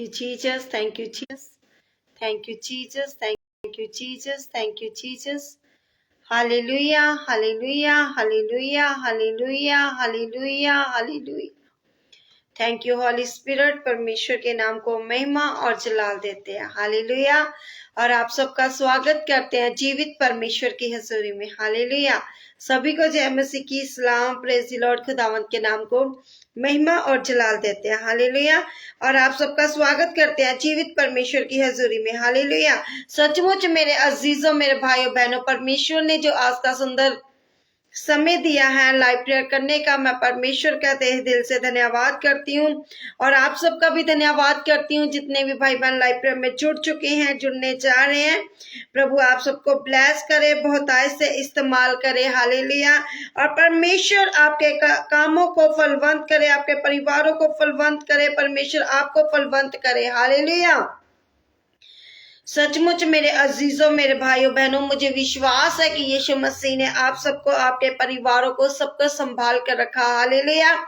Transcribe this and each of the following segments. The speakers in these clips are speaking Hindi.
you, Jesus. Thank you, Jesus. Thank you, Jesus. Thank you, Jesus. Thank you, Jesus. Hallelujah, hallelujah, hallelujah, hallelujah, hallelujah, hallelujah. Thank you Holy Spirit. परमेश्वर के नाम को महिमा और जलाल देते हैं। हालेलुया। और आप सबका स्वागत करते हैं जीवित परमेश्वर की हजूरी में। हालेलुया। सभी को जय मसीह की सलाम। Praise the Lord. खुदावंत के नाम को महिमा और जलाल देते हैं। हालेलुया। और आप सबका स्वागत करते हैं जीवित परमेश्वर की हजूरी में। हालेलुया। सचमुच मेरे अजीजों, मेरे भाइयों बहनों, परमेश्वर ने जो आज का सुंदर समय दिया है लाइव प्रेयर करने का, मैं परमेश्वर का तहे दिल से धन्यवाद करती हूँ। और आप सबका भी धन्यवाद करती हूँ जितने भी भाई बहन लाइव प्रेयर में जुड़ चुके हैं, जुड़ने जा रहे हैं। प्रभु आप सबको ब्लेस करे, बहुत आय से इस्तेमाल करे। हालेलुया। और परमेश्वर आपके कामों को फलवंत करे, आपके परिवारों को फलवंत करे, परमेश्वर आपको फलवंत करे। हालेलुया। सचमुच मेरे अजीजों, मेरे भाइयों बहनों, मुझे विश्वास है कि यीशु मसीह ने आप सबको, आपके परिवारों को, सबको संभाल कर रखा। हालेलुया।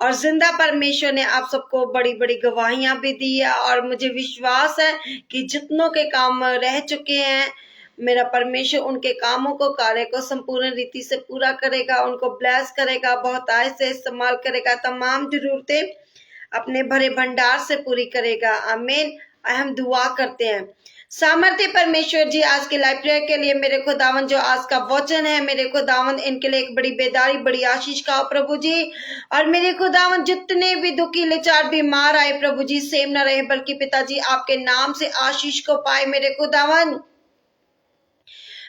और जिंदा परमेश्वर ने आप सबको बड़ी बड़ी गवाहियां भी दी है। और मुझे विश्वास है कि जितनों के काम रह चुके हैं, मेरा परमेश्वर उनके कामों को, कार्य को संपूर्ण रीति से पूरा करेगा, उनको ब्लेस करेगा, बहुत आय से इस्तेमाल करेगा, तमाम जरूरतें अपने भरे भंडार से पूरी करेगा। आमीन। हम दुआ करते हैं। सामर्थ्य परमेश्वर जी, आज के लाइव प्रेयर के लिए मेरे खुदावन जो आज का वचन है, मेरे खुदावन इनके लिए एक बड़ी बेदारी, बड़ी आशीष का प्रभु जी। और मेरे खुदावन जितने भी दुखी, लाचार, बीमार आए प्रभु जी, सेम न रहे बल्कि पिताजी आपके नाम से आशीष को पाए। मेरे खुदावन,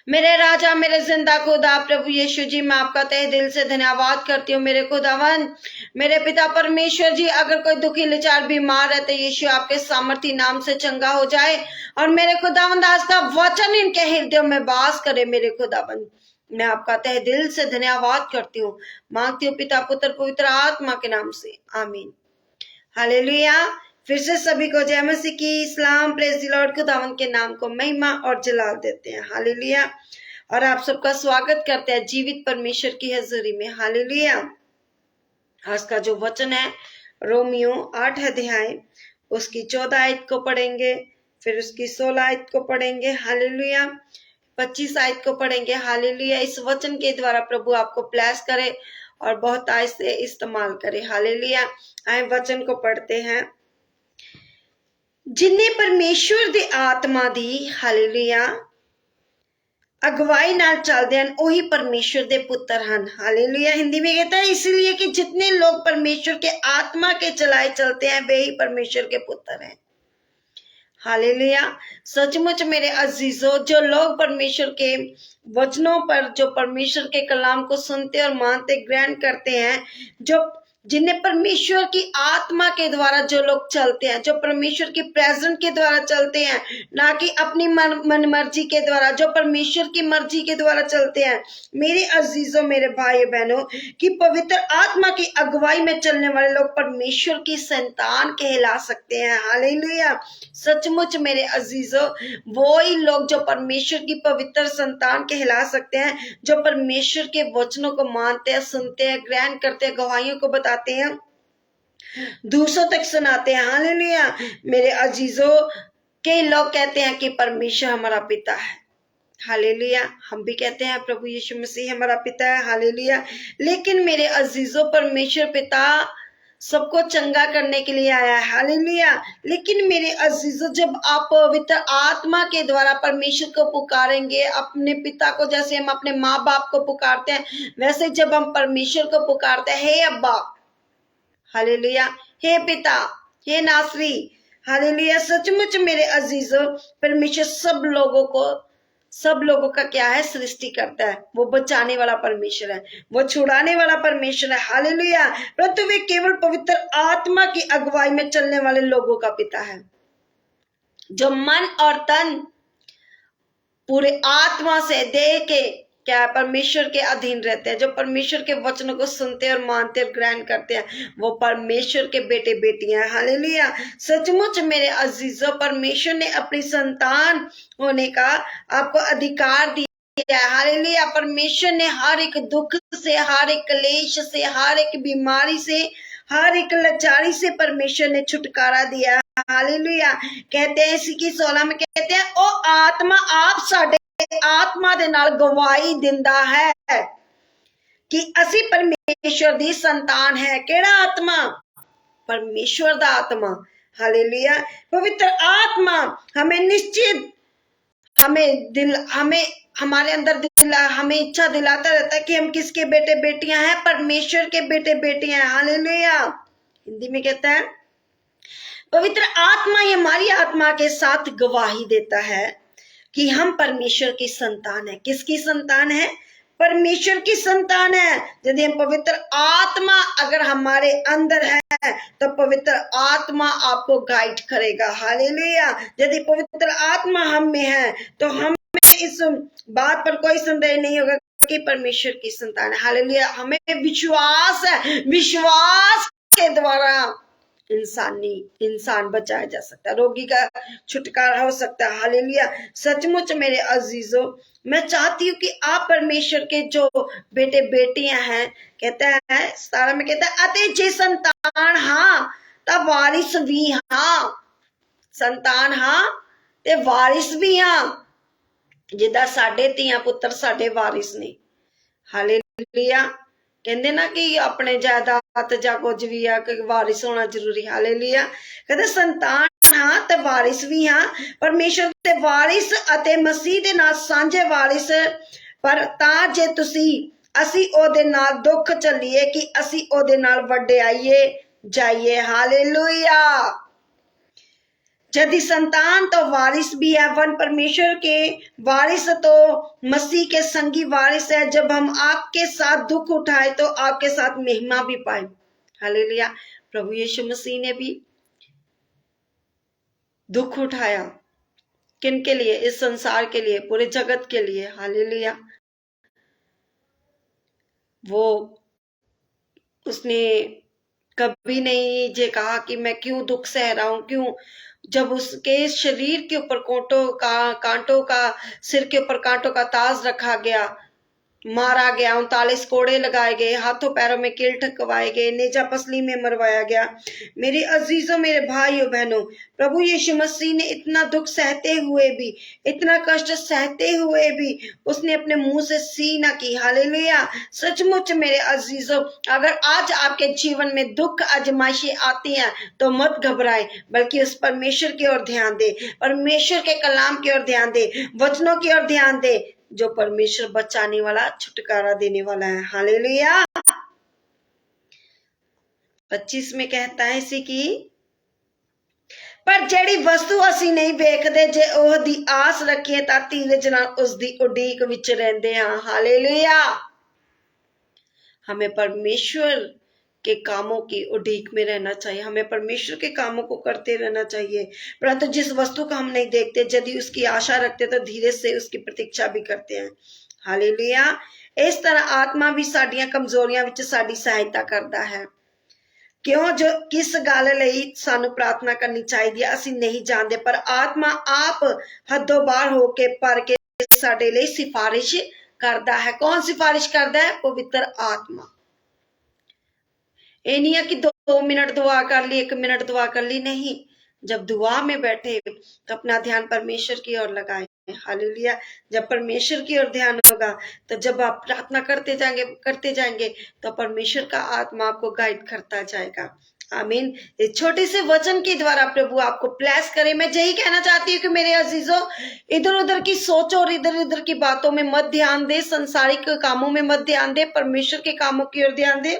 मेरे राजा, मेरे जिंदा खुदा प्रभु यीशु जी, मैं आपका तहे दिल से धन्यवाद करती हूँ। मेरे खुदावन, मेरे पिता परमेश्वर जी, अगर कोई दुखी, लाचार, बीमार है तो यीशु आपके सामर्थी नाम से चंगा हो जाए। और मेरे खुदावन दास का वचन इनके हृदय में वास करे। मेरे खुदावन, मैं आपका तहे दिल से धन्यवाद करती हूँ, मांगती हूँ पिता, पुत्र, पवित्र आत्मा के नाम से। आमीन। हालेलुया। फिर से सभी को जय मसीह की इस्लाम। Praise the Lord. खुदावन के नाम को महिमा और जलाल देते हैं। हालेलुया। और आप सबका स्वागत करते हैं जीवित परमेश्वर की हजूरी में। हालेलुया। आज का जो वचन है रोमियो 8 अध्याय उसकी 14 आयत को पढ़ेंगे, फिर उसकी 16 आयत को पढ़ेंगे। हालेलुया। 25 आयत को पढ़ेंगे। हालेलुया। इस वचन के द्वारा प्रभु आपको ब्लेस करे और बहुत आय से इस्तेमाल करे। हालेलुया। आए वचन को पढ़ते हैं। जिन्हें परमेश्वर दी आत्मा दी, हालेलुया, अगवाई नाल चलदे हन ओही परमेश्वर दे पुत्र हन। हालेलुया। हिंदी में कहता है इसलिए कि जितने लोग परमेश्वर के आत्मा के चलाए चलते हैं वे ही परमेश्वर के पुत्र हैं। हालेलुया। सचमुच मेरे अजीजों, जो लोग परमेश्वर के वचनों पर, जो परमेश्वर के कलाम को सुनते और मानते, ग्रहण करते हैं, जो जिन्हें परमेश्वर की आत्मा के द्वारा जो लोग चलते हैं, जो परमेश्वर की प्रेजेंट के द्वारा चलते हैं, ना कि अपनी मन मर्जी के द्वारा, जो परमेश्वर की मर्जी के द्वारा चलते हैं, मेरे अजीजों, मेरे भाई बहनों, कि पवित्र आत्मा की अगुवाई में चलने वाले लोग परमेश्वर की संतान कहला सकते हैं। हालेलुया। सचमुच मेरे अजीजों, वो ही लोग जो परमेश्वर की पवित्र संतान कहला सकते हैं, जो परमेश्वर के वचनों को मानते हैं, सुनते हैं, ग्रहण करते हैं, गवाहियों को बताते हैं, दूसरों तक सुनाते हैं। हालेलुया। मेरे अजीजों, कई लोग कहते हैं कि परमेश्वर हमारा पिता है। हालेलुया। हम भी कहते हैं प्रभु यीशु मसीह हमारा पिता है। हालेलुया। लेकिन मेरे अजीजों, परमेश्वर पिता सबको चंगा करने के लिए आया है। हालेलुया। लेकिन मेरे अजीजों, जब आप पवित्र आत्मा के द्वारा परमेश्वर को पुकारेंगे, अपने पिता को, जैसे हम अपने माँ बाप को पुकारते हैं, वैसे जब हम परमेश्वर को पुकारते हैं, हे अब्बा, हालेलुया, हे पिता, हे नासरी, हालेलुया। सचमुच मेरे अजीजों, परमेश्वर सब लोगों का क्या है, सृष्टि करता है। वो बचाने वाला परमेश्वर है, वो छुड़ाने वाला परमेश्वर है। हालेलुया। परंतु वे केवल पवित्र आत्मा की अगुवाई में चलने वाले लोगों का पिता है, जो मन और तन पूरे आत्मा से दे के क्या परमेश्वर के अधीन रहते हैं, जो परमेश्वर के वचनों को सुनते और मानते और ग्रहण करते हैं, वो परमेश्वर के बेटे बेटियां हैं। हालेलुया। सचमुच मेरे अजीजों, परमेश्वर ने अपनी संतान होने का आपको अधिकार दिया है। हालेलुया। परमेश्वर ने हर एक दुख से, हर एक क्लेश से, हर एक बीमारी से, हर एक लाचारी से परमेश्वर ने छुटकारा दिया। हालेलुया। कहते हैं इसी की 16 में कहते हैं ओ आत्मा आप साडे आत्मा दे नाल गवाही दिंदा है कि असी परमेश्वर दी संतान है। केड़ा आत्मा? परमेश्वर दा आत्मा। हालेलुया। पवित्र आत्मा हमें निश्चित हमें हमारे अंदर हमें इच्छा दिलाता रहता है कि हम किसके बेटे बेटियां हैं? परमेश्वर के बेटे बेटियां हैं। हालेलुया। हिंदी में कहता है पवित्र आत्मा ये हमारी आत्मा के साथ गवाही देता है कि हम परमेश्वर की संतान है। किसकी संतान है? परमेश्वर की संतान है। यदि हम पवित्र आत्मा अगर हमारे अंदर है तो पवित्र आत्मा आपको गाइड करेगा। हालेलुया। यदि पवित्र आत्मा हम में है तो हमें इस बात पर कोई संदेह नहीं होगा कि परमेश्वर की संतान है। हालेलुया। हमें विश्वास है, विश्वास के द्वारा इंसान बचाया जा सकता है, रोगी का छुटकारा हो सकता है। हालेलुया। सचमुच मेरे अजीजों, मैं चाहती हूँ कि आप परमेश्वर के जो बेटे बेटियां हैं, कहता है 17 में कहता है अते जे संतान हाँ ता वारिस भी हाँ। संतान हाँ ते वारिस भी हाँ। जिदा साडे धीआं पुत्र साडे वारिस ने। हालेलुया। कहते ना कि अपने जायदाद जा कुछ भी आ वारिस होना जरूरी। हालेलुया। कहते संतान हाँ ते वारिस भी हाँ। परमेश्वर दे वारिस अते मसीह दे नाल सांझे वारिस पर तां जे तुसी असी ओदे नाल दुख चलीए कि असी ओदे नाल वड्डियाईए जाइए। हालेलुया। यदि संतान तो वारिस भी है, वन परमेश्वर के वारिस तो मसीह के संगी वारिस है। जब हम आपके साथ दुख उठाए तो आपके साथ महिमा भी पाए। हालेलुया। प्रभु यीशु मसीह ने भी दुख उठाया। किन के लिए? इस संसार के लिए, पूरे जगत के लिए। हालेलुया। वो उसने कभी नहीं ये कहा कि मैं क्यों दुख सह रहा हूं, क्यों। जब उसके शरीर के ऊपर कांटों का सिर के ऊपर कांटों का ताज रखा गया, मारा गया, 39 कोड़े लगाए गए, हाथों पैरों में कील ठकवाए गए, नेजा पसली में मरवाया गया। मेरे अजीजों, मेरे भाइयों बहनों, प्रभु यीशु मसीह ने इतना दुख सहते हुए भी, इतना कष्ट सहते हुए भी उसने अपने मुंह से सी ना की। हालेलुया। सचमुच मेरे अजीजों, अगर आज आपके जीवन में दुख आजमाइशें आती हैं तो मत घबराएं, बल्कि उस परमेश्वर की ओर ध्यान दे, परमेश्वर के कलाम की ओर ध्यान दे, वचनों की ओर ध्यान दे, जो परमेश्वर बचाने वाला, छुटकारा देने वाला है। हालेलुया। 25 में कहता है इसी की पर जेड़ी वस्तु असी नहीं वेखदे जे ओह दी आस रखिए तां धीरज नाल उस दी उडीक विच रहिंदे हां। हालेलुया। हमें परमेश्वर के कामों की उडीक में रहना चाहिए, हमें परमेश्वर के कामों को करते रहना चाहिए। परंतु जिस वस्तु को हम नहीं देखते, यदि उसकी आशा रखते तो धीरे से उसकी प्रतीक्षा भी करते हैं। हालेलुया। इस तरह आत्मा भी साडियां कमजोरियां विच साडी सहायता करता है। क्यों? जो किस गल लई सानू प्रार्थना करनी चाहिए असी नहीं जानते, पर आत्मा आप हदों बाहर होके पर के साडे लई सिफारिश करता है। कौन सिफारिश करता है? पवित्र आत्मा। ये नहीं है कि 2 मिनट दुआ कर ली, 1 मिनट दुआ कर ली, नहीं। जब दुआ में बैठे तो अपना ध्यान परमेश्वर की ओर लगाए। हालेलुया। जब परमेश्वर की ओर ध्यान होगा तो जब आप प्रार्थना करते जाएंगे तो परमेश्वर का आत्मा आपको गाइड करता जाएगा। आमीन। इस छोटे से वचन के द्वारा प्रभु आपको ब्लेस करे। मैं यही कहना चाहती हूँ कि मेरे अजीजों, इधर उधर की सोचो और इधर उधर की बातों में मत ध्यान दे, संसारिक कामों में मत ध्यान दे, परमेश्वर के कामों की ओर ध्यान दे।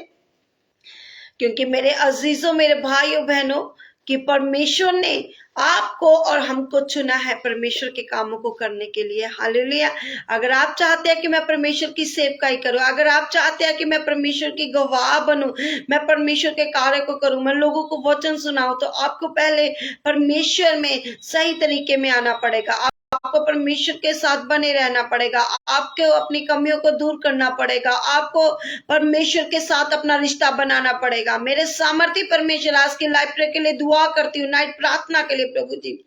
क्योंकि मेरे अजीजों, मेरे भाइयों बहनों, कि परमेश्वर ने आपको और हमको चुना है परमेश्वर के कामों को करने के लिए। हालेलुया। अगर आप चाहते हैं कि मैं परमेश्वर की सेवकाई करूं, अगर आप चाहते हैं कि मैं परमेश्वर की गवाह बनूं, मैं परमेश्वर के कार्य को करूं, मैं लोगों को वचन सुनाऊं, तो आपको पहले परमेश्वर में सही तरीके में आना पड़ेगा। आपको परमेश्वर के साथ बने रहना पड़ेगा, आपको अपनी कमियों को दूर करना पड़ेगा, आपको परमेश्वर के साथ अपना रिश्ता बनाना पड़ेगा। मेरे सामर्थी परमेश्वर, आज की लाइफ के लिए दुआ करती हूँ, नाइट प्रार्थना के लिए प्रभु जी।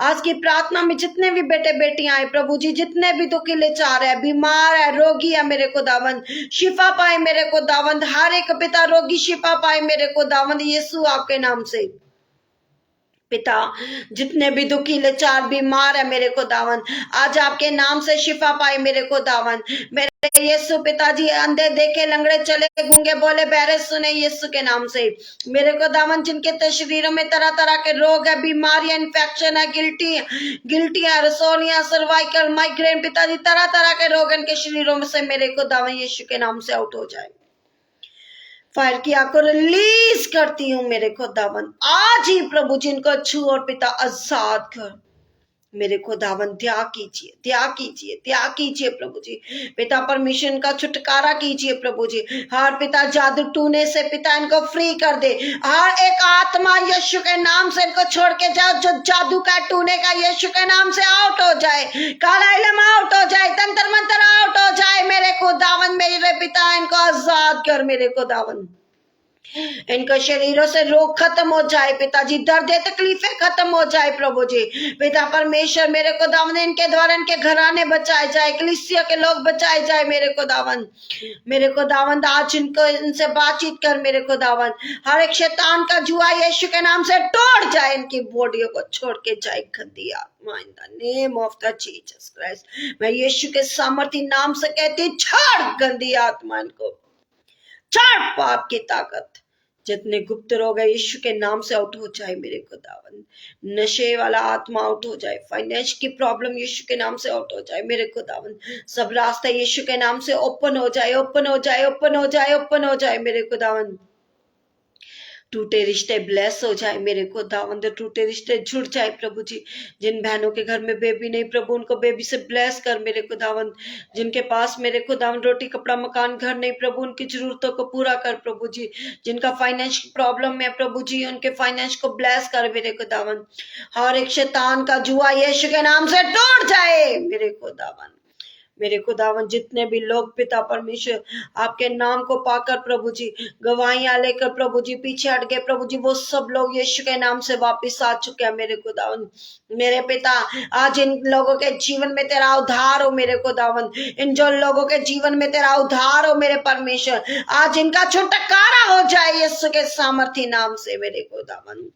आज की प्रार्थना में जितने भी बेटे बेटियां आए प्रभु जी, जितने भी दुखी लाचार है, बीमार है, रोगी है, मेरे को दावंद शिफा पाए, मेरे को दावंद हर एक पिता रोगी शिफा पाए, मेरे को दावंद यीशु आपके नाम से पिता। जितने भी दुखी लाचार बीमार है, मेरे को दावन आज आपके नाम से शिफा पाए, मेरे को दावन। मेरे यीशु पिताजी, अंधे देखे, लंगड़े चले, गूंगे बोले, बहरे सुने, यीशु के नाम से मेरे को दावन। जिनके शरीरों में तरह तरह के रोग है, बीमारियां, इन्फेक्शन है, गिल्टी है, रसोलियां, सर्वाइकल, माइग्रेन, पिताजी तरह तरह के रोग इनके शरीरों में से मेरे को दावन यीशु के नाम से आउट हो जाए। फायर की आग को रिलीज करती हूँ, मेरे खुदावन आज ही प्रभु जिनको छू और पिता आजाद कर, मेरे खुदावन दया कीजिए, दया कीजिए, दया कीजिए प्रभु जी। पिता परमेश्वर का छुटकारा कीजिए प्रभु जी। हर पिता जादू टूने से पिता इनको फ्री कर दे। हर एक आत्मा यीशु के नाम से इनको छोड़ के जाओ, जो जादू का टूने का यीशु के नाम से आउट हो जाए, काला इलम आउट हो जाए, तंत्र मंत्र आउट हो जाए, मेरे खुदावन मेरे पिता इनको आजाद कर, मेरे खुदावन इनके शरीरों से रोग खत्म हो जाए पिताजी, दर्द तकलीफें खत्म हो जाए प्रभु जी। पिता परमेश्वर मेरे को दावन इनके द्वारा इनके घराने बचाए जाए, कलीसिया के लोग बचाए जाए, मेरे को दावन आज इनको इनसे बातचीत कर, मेरे को दावन हर एक शैतान का जुआ यीशु के नाम से तोड़ जाए, इनकी बॉडियों को छोड़ के जाए गंदी आत्मा, in the name of the Jesus Christ. मैं यीशु के सामर्थी नाम से कहती, छोड़ गंदी आत्मा, इनको छोड़, पाप की ताकत जितने गुप्त रोग है यीशु के नाम से आउट हो जाए, मेरे को दावन नशे वाला आत्मा आउट हो जाए, फाइनेंस की प्रॉब्लम यीशु के नाम से आउट हो जाए, मेरे को दावन सब रास्ते यीशु के नाम से ओपन हो जाए, ओपन हो जाए, ओपन हो जाए, ओपन हो जाए, मेरे को दावन टूटे रिश्ते ब्लेस हो जाए, मेरे को दावन टूटे रिश्ते जुड़ जाए प्रभु जी। जिन बहनों के घर में बेबी नहीं प्रभु उनको बेबी से ब्लेस कर, मेरे को दावन जिनके पास मेरे को दावन रोटी कपड़ा मकान घर नहीं प्रभु उनकी जरूरतों को पूरा कर प्रभु जी। जिनका फाइनेंस प्रॉब्लम है प्रभु जी उनके फाइनेंस को ब्लेस कर, मेरे को दावन हर एक शैतान का जुआ यीशु के नाम से टूट जाए, मेरे को दावन मेरे खुदावन जितने भी लोग पिता परमेश्वर आपके नाम को पाकर प्रभु जी गवाहियां लेकर प्रभु जी पीछे हट गए प्रभु जी, वो सब लोग यीशु के नाम से वापस आ चुके हैं, मेरे खुदावन मेरे पिता। आज इन लोगों के जीवन में तेरा उद्धार हो, मेरे खुदावन इन जो लोगों के जीवन में तेरा उद्धार हो, मेरे परमेश्वर आज इनका छुटकारा हो जाए यीशु के सामर्थी नाम से, मेरे खुदावन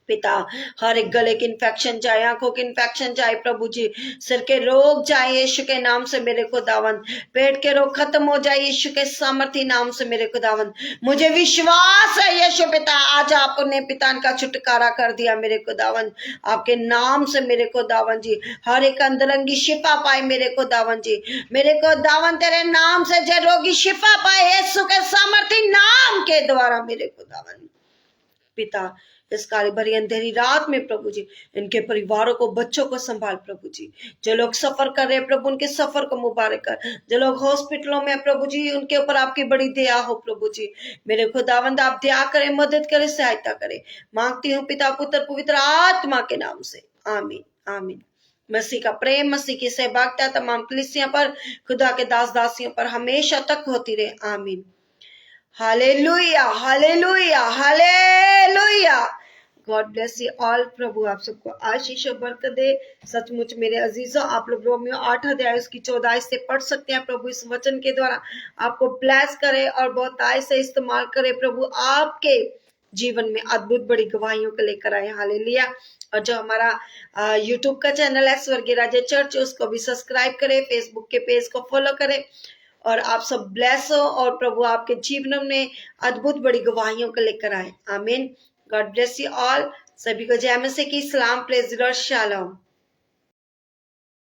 पिता। हर एक गले की इन्फेक्शन जाए, आंखों की इन्फेक्शन जाए प्रभु जी, सिर के रोग जाए यीशु के नाम से, मेरे को दावन पेट के रोग खत्म हो जाए यीशु के सामर्थी नाम से, मेरे को दावन मुझे विश्वास है यीशु पिता आज आपने पिता का छुटकारा कर दिया, मेरे को दावन आपके नाम से, मेरे को दावन जी हर एक अंदरंगी शिफा पाए, मेरे को दावन जी मेरे को दावन तेरे नाम से जो रोगी शिफा पाए यीशु के सामर्थी नाम के द्वारा, मेरे को दावन पिता। इस काली भरी अंधेरी रात में प्रभु जी इनके परिवारों को बच्चों को संभाल प्रभु जी। जो लोग सफर कर रहे हैं प्रभु उनके सफर को मुबारक कर, जो लोग हॉस्पिटलों में प्रभु जी उनके ऊपर आपकी बड़ी दया हो प्रभु जी, मेरे खुदावंद आप दया करें, मदद करें, सहायता करें, मांगती हूँ पिता पुत्र पवित्र आत्मा के नाम से, आमीन आमीन। मसीह का प्रेम, मसीह की सहभागिता तमाम कलीसियों पर, खुदा के दास दासियों पर हमेशा तक होती रहे, आमीन। Hallelujah hallelujah hallelujah. God bless you all. प्रभु आप सबको आशीष और बरकत दे। सचमुच मेरे अजीजों आप लोग रोमियो 8 अध्याय उसकी 14 से पढ़ सकते हैं। प्रभु इस वचन के द्वारा आपको ब्लेस करे और बहुत आय से इस्तेमाल करे। प्रभु आपके जीवन में अद्भुत बड़ी गवाहियों को लेकर आए। हालेलुया। और जो हमारा यूट्यूब का चैनल है स्वर्गीय राज्य चर्च, उसको भी सब्सक्राइब करें, फेसबुक के पेज को फॉलो करें और आप सब ब्लेस हो और प्रभु आपके जीवन में अद्भुत बड़ी गवाहियों को लेकर आए। आमीन। God bless you all. सभी को जय मसीह की सलाम, प्रेज द लॉर्ड, शालोम।